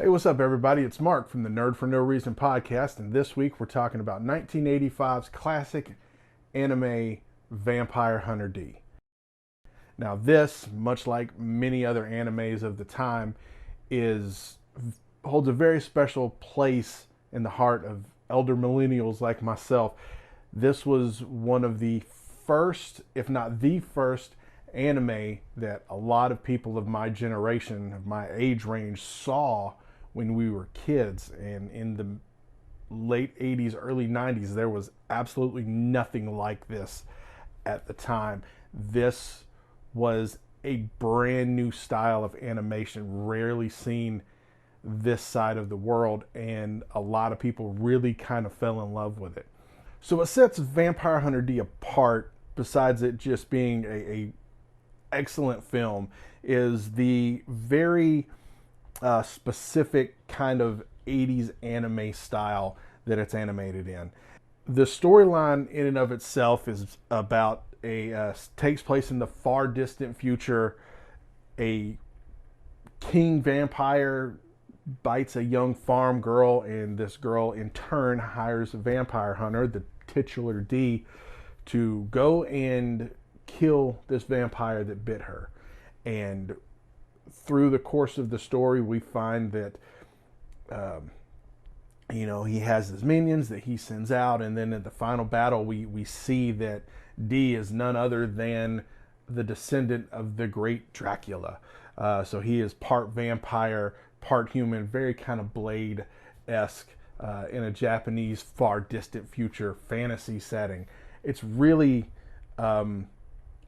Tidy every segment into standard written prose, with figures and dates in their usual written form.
Hey, what's up, everybody? It's Mark from the Nerd for No Reason podcast, and this week we're talking about 1985's classic anime Vampire Hunter D. Now, this, much like many other animes of the time, is holds a very special place in the heart of elder millennials like myself. This was one of the first, if not the first, anime that a lot of people of my generation, of my age range, saw when we were kids. And in the late 80s, early 90s, there was absolutely nothing like this at the time. This was a brand new style of animation, rarely seen this side of the world, and a lot of people really kind of fell in love with it. So what sets Vampire Hunter D apart, besides it just being a excellent film, is the very specific kind of 80s anime style that it's animated in. The storyline in and of itself is about takes place in the far distant future. A king vampire bites a young farm girl, and this girl in turn hires a vampire hunter, the titular D, to go and kill this vampire that bit her. And through the course of the story, we find that he has his minions that he sends out, and then at the final battle we see that D is none other than the descendant of the great Dracula. So he is part vampire, part human, very kind of Blade-esque in a Japanese far distant future fantasy setting. It's really an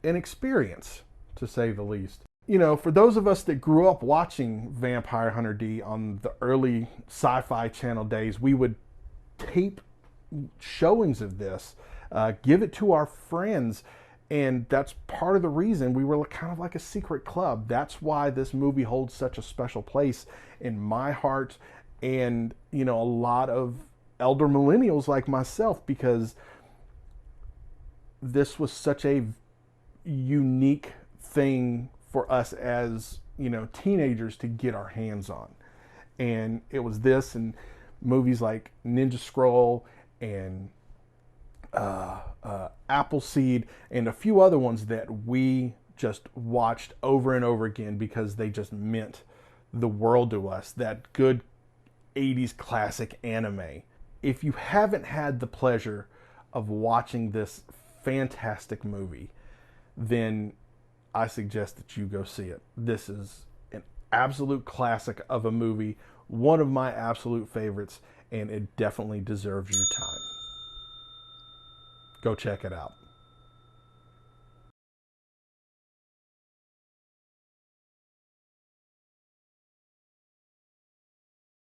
experience, to say the least. You know, for those of us that grew up watching Vampire Hunter D on the early Sci-Fi Channel days, we would tape showings of this, give it to our friends, and that's part of the reason we were kind of like a secret club. That's why this movie holds such a special place in my heart, and a lot of elder millennials like myself, because this was such a unique thing for us as teenagers to get our hands on. And it was this and movies like Ninja Scroll and Appleseed and a few other ones that we just watched over and over again because they just meant the world to us. That good 80s classic anime. If you haven't had the pleasure of watching this fantastic movie, then I suggest that you go see it. This is an absolute classic of a movie, one of my absolute favorites, and it definitely deserves your time. Go check it out.